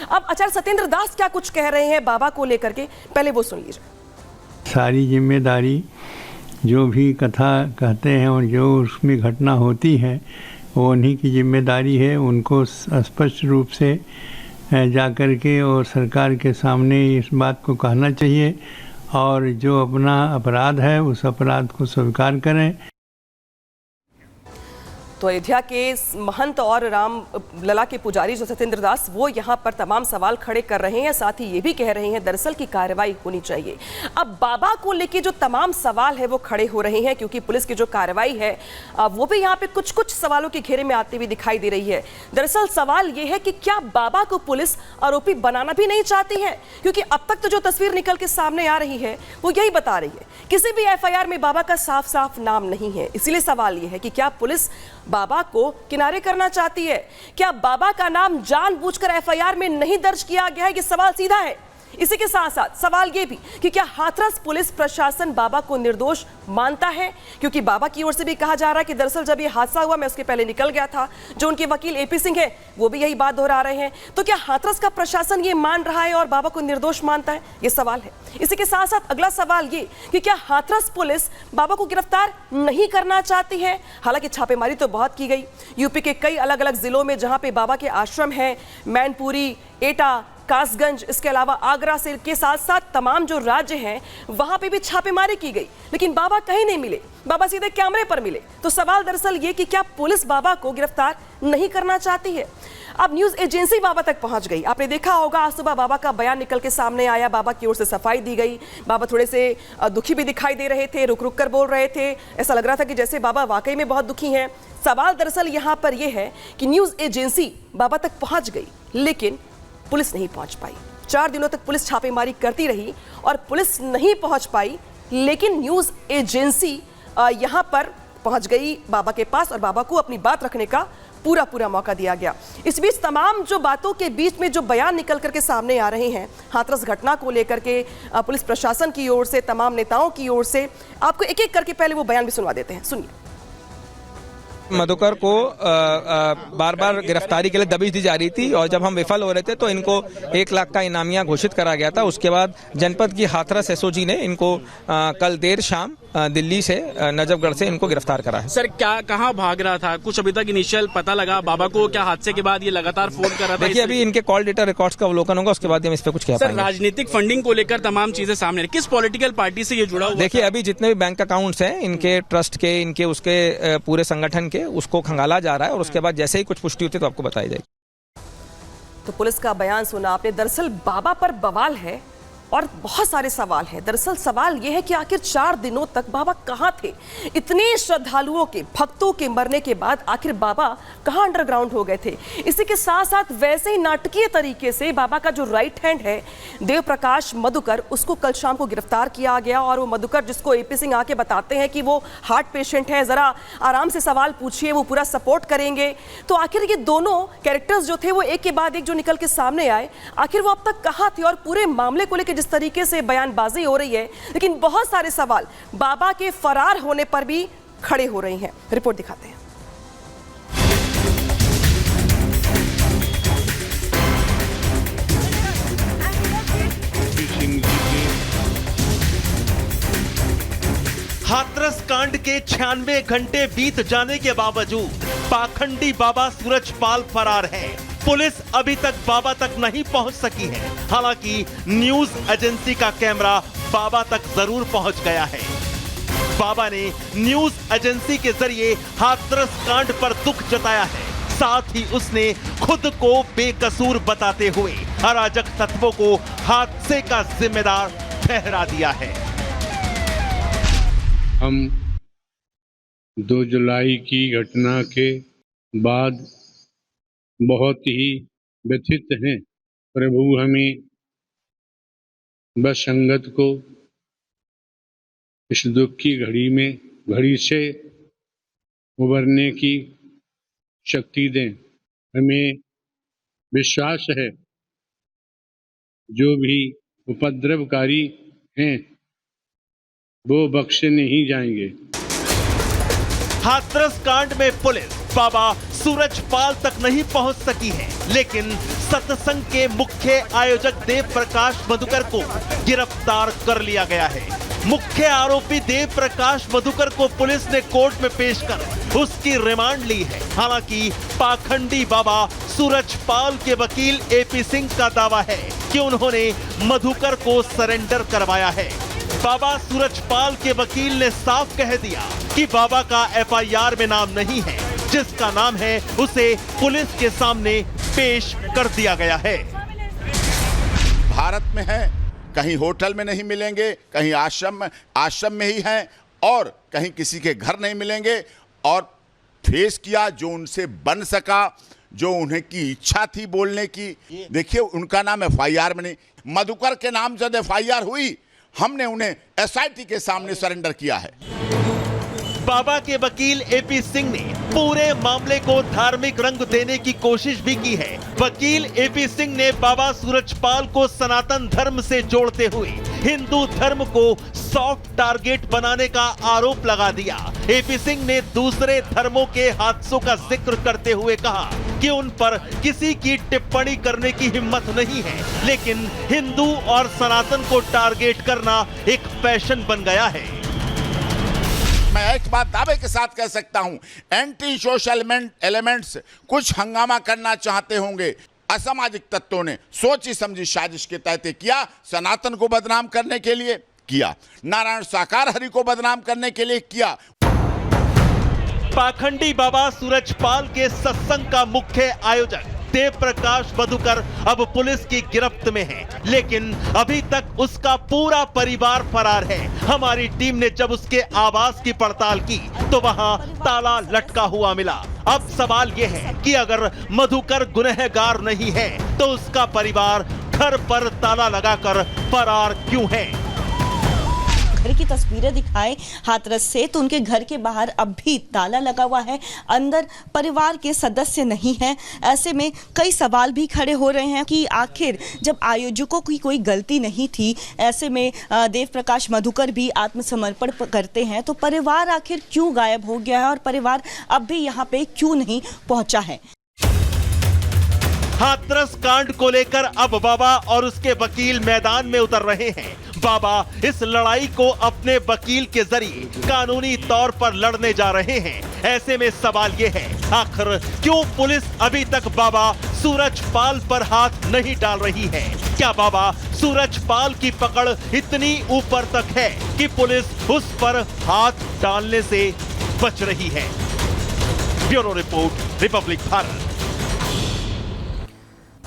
अब आचार्य सत्येंद्र दास क्या कुछ कह रहे हैं बाबा को लेकर के, पहले वो सुन लीजिए। सारी जिम्मेदारी जो भी कथा कहते हैं और जो उसमें घटना होती है वो उन्हीं की जिम्मेदारी है। उनको स्पष्ट रूप से जाकर के और सरकार के सामने इस बात को कहना चाहिए और जो अपना अपराध है उस अपराध को स्वीकार करें। तो अयोध्या के महंत और राम लला के पुजारी जो सत्येंद्र दास, वो यहाँ पर तमाम सवाल खड़े कर रहे हैं। साथ ही ये भी कह रहे हैं दरअसल की कार्रवाई होनी चाहिए। अब बाबा को लेके जो तमाम सवाल है वो खड़े हो रहे हैं, क्योंकि पुलिस की जो कार्रवाई है वो भी यहाँ पे कुछ कुछ सवालों के घेरे में आती हुई दिखाई दे रही है। दरअसल सवाल ये है कि क्या बाबा को पुलिस आरोपी बनाना भी नहीं चाहती है, क्योंकि अब तक तो जो तस्वीर निकल के सामने आ रही है वो यही बता रही है, किसी भी एफआईआर में बाबा का साफ साफ नाम नहीं है। इसीलिए सवाल ये है कि क्या पुलिस बाबा को किनारे करना चाहती है? क्या बाबा का नाम जानबूझकर एफआईआर में नहीं दर्ज किया गया है? ये सवाल सीधा है। इसी के साथ साथ सवाल यह भी कि क्या हाथरस पुलिस प्रशासन बाबा को निर्दोष मानता है, क्योंकि बाबा की ओर से भी कहा जा रहा है कि दरअसल जब ये हादसा हुआ मैं उसके पहले निकल गया था। जो उनके वकील एपी सिंह है वो भी यही बात दोहरा रहे हैं। तो क्या हाथरस का प्रशासन ये मान रहा है और बाबा को निर्दोष मानता है? ये सवाल है। इसी के साथ साथ अगला सवाल ये कि क्या हाथरस पुलिस बाबा को गिरफ्तार नहीं करना चाहती है? हालांकि छापेमारी तो बहुत की गई यूपी के कई अलग अलग जिलों में, जहां पे बाबा के आश्रम है, मैनपुरी, एटा, कासगंज, इसके अलावा आगरा से के साथ साथ तमाम जो राज्य हैं वहां पे भी छापेमारी की गई, लेकिन बाबा कहीं नहीं मिले। बाबा सीधे कैमरे पर मिले। तो सवाल दरअसल ये कि क्या पुलिस बाबा को गिरफ्तार नहीं करना चाहती है? अब न्यूज एजेंसी बाबा तक पहुंच गई। आपने देखा होगा आज सुबह बाबा का बयान निकल के सामने आया, बाबा की ओर से सफाई दी गई। बाबा थोड़े से दुखी भी दिखाई दे रहे थे, रुक रुक कर बोल रहे थे। ऐसा लग रहा था कि जैसे बाबा वाकई में बहुत दुखी हैं। सवाल दरअसल यहाँ पर यह है कि न्यूज एजेंसी बाबा तक पहुंच गई, लेकिन पुलिस नहीं पहुंच पाई। 4 दिनों तक पुलिस छापेमारी करती रही और पुलिस नहीं पहुंच पाई, लेकिन न्यूज एजेंसी यहां पर पहुंच गई बाबा के पास और बाबा को अपनी बात रखने का पूरा मौका दिया गया। इस बीच तमाम जो बातों के बीच में जो बयान निकल करके सामने आ रहे हैं हाथरस घटना को लेकर के पुलिस प्रशासन की ओर से, तमाम नेताओं की ओर से, आपको एक एक करके पहले वो बयान भी सुनवा देते हैं। सुनिए। मधुकर को बार बार गिरफ्तारी के लिए दबिश दी जा रही थी और जब हम विफल हो रहे थे तो इनको 1 लाख का इनामिया घोषित करा गया था। उसके बाद जनपद की हाथरस एसओजी ने इनको कल देर शाम दिल्ली से, नजफगढ़ से इनको गिरफ्तार करा है। सर क्या कहाँ भाग रहा था? कुछ अभी तक इनिशियल पता लगा बाबा को? क्या हादसे के बाद ये लगातार फोन कर रहा था? देखिए अभी इनके कॉल डेटा रिकॉर्ड्स का अवलोकन होगा, उसके बाद हम इस पे कुछ कह पाएंगे। राजनीतिक फंडिंग को लेकर तमाम चीजें सामने, किस पॉलिटिकल पार्टी से ये जुड़ा हुआ? देखिए अभी जितने भी बैंक अकाउंट्स हैं इनके, ट्रस्ट के, इनके उसके पूरे संगठन के, उसको खंगाला जा रहा है और उसके बाद जैसे ही कुछ पुष्टि होती है तो आपको बताई जाएगी। तो पुलिस का बयान सुना आपने। दरअसल बाबा पर बवाल है और बहुत सारे सवाल हैं। दरअसल सवाल यह है कि आखिर 4 दिनों तक बाबा कहां थे? इतने श्रद्धालुओं के, भक्तों के मरने के बाद आखिर बाबा कहां अंडरग्राउंड हो गए थे? इसी के साथ साथ वैसे ही नाटकीय तरीके से बाबा का जो राइट हैंड है देव प्रकाश मधुकर, उसको कल शाम को गिरफ्तार किया गया। और वो मधुकर जिसको एपी सिंह आके बताते हैं कि वो हार्ट पेशेंट है, जरा आराम से सवाल पूछिए, वो पूरा सपोर्ट करेंगे। तो आखिर ये दोनों कैरेक्टर्स जो थे वो एक के बाद एक जो निकल के सामने आए, आखिर वो अब तक कहां थे? और पूरे मामले को लेकर जिस तरीके से बयानबाजी हो रही है, लेकिन बहुत सारे सवाल बाबा के फरार होने पर भी खड़े हो रहे हैं। रिपोर्ट दिखाते हैं। हाथरस कांड के 96 घंटे बीत जाने के बावजूद पाखंडी बाबा सूरजपाल फरार है। पुलिस अभी तक बाबा तक नहीं पहुंच सकी है। हालांकि न्यूज एजेंसी का कैमरा बाबा तक जरूर पहुंच गया है। बाबा ने न्यूज एजेंसी के जरिए हाथरस कांड पर दुख जताया है। साथ ही उसने खुद को बेकसूर बताते हुए अराजक तत्वों को हादसे का जिम्मेदार ठहरा दिया है। हम 2 जुलाई की घटना के बाद बहुत ही व्यथित हैं। प्रभु हमें बस संगत को इस दुख की घड़ी से उबरने की शक्ति दें। हमें विश्वास है जो भी उपद्रवकारी हैं वो बख्शे नहीं जाएंगे। हाथरस कांड में पुलिस बाबा सूरजपाल तक नहीं पहुंच सकी है, लेकिन सत्संग के मुख्य आयोजक देव प्रकाश मधुकर को गिरफ्तार कर लिया गया है। मुख्य आरोपी देव प्रकाश मधुकर को पुलिस ने कोर्ट में पेश कर उसकी रिमांड ली है। हालांकि पाखंडी बाबा सूरजपाल के वकील एपी सिंह का दावा है कि उन्होंने मधुकर को सरेंडर करवाया है। बाबा सूरजपाल के वकील ने साफ कह दिया कि बाबा का एफआईआर में नाम नहीं है, जिसका नाम है उसे पुलिस के सामने पेश कर दिया गया है। भारत में है, कहीं होटल में नहीं मिलेंगे, कहीं आश्रम में ही हैं और कहीं किसी के घर नहीं मिलेंगे। और फेस किया जो उनसे बन सका, जो उन्हें की इच्छा थी बोलने की। देखिए उनका नाम एफआईआर में नहीं, मधुकर के नाम जब एफआईआर हुई हमने उन्हें एसआईटी के सामने सरेंडर किया है। बाबा के वकील एपी सिंह ने पूरे मामले को धार्मिक रंग देने की कोशिश भी की है। वकील एपी सिंह ने बाबा सूरजपाल को सनातन धर्म से जोड़ते हुए हिंदू धर्म को सॉफ्ट टारगेट बनाने का आरोप लगा दिया। एपी सिंह ने दूसरे धर्मों के हादसों का जिक्र करते हुए कहा कि उन पर किसी की टिप्पणी करने की हिम्मत नहीं है, लेकिन हिंदू और सनातन को टारगेट करना एक फैशन बन गया है। मैं एक बात दावे के साथ कह सकता हूं, एंटी सोशल एलिमेंट्स कुछ हंगामा करना चाहते होंगे। असामाजिक तत्वों ने सोची समझी साजिश के तहत किया, सनातन को बदनाम करने के लिए किया, नारायण साकार हरि को बदनाम करने के लिए किया। पाखंडी बाबा सूरजपाल के सत्संग का मुख्य आयोजक देव प्रकाश मधुकर अब पुलिस की गिरफ्त में है, लेकिन अभी तक उसका पूरा परिवार फरार है। हमारी टीम ने जब उसके आवास की पड़ताल की तो वहां ताला लटका हुआ मिला। अब सवाल यह है कि अगर मधुकर गुनहगार नहीं है तो उसका परिवार घर पर ताला लगाकर फरार क्यों है? घर की तस्वीरें दिखाएं हाथरस से तो उनके घर के बाहर अब भी ताला लगा हुआ है, अंदर परिवार के सदस्य नहीं हैं। ऐसे में कई सवाल भी खड़े हो रहे हैं कि आखिर जब आयोजकों की कोई गलती नहीं थी, ऐसे में देव प्रकाश मधुकर भी आत्मसमर्पण करते हैं, तो परिवार आखिर क्यों गायब हो गया है और परिवार अब भी यहाँ पे क्यों नहीं पहुंचा है? हाथरस कांड को लेकर अब बाबा और उसके वकील मैदान में उतर रहे हैं। बाबा इस लड़ाई को अपने वकील के जरिए कानूनी तौर पर लड़ने जा रहे हैं। ऐसे में सवाल यह है, आखिर क्यों पुलिस अभी तक बाबा सूरजपाल पर हाथ नहीं डाल रही है? क्या बाबा सूरजपाल की पकड़ इतनी ऊपर तक है कि पुलिस उस पर हाथ डालने से बच रही है? Bureau report, Republic Bharat.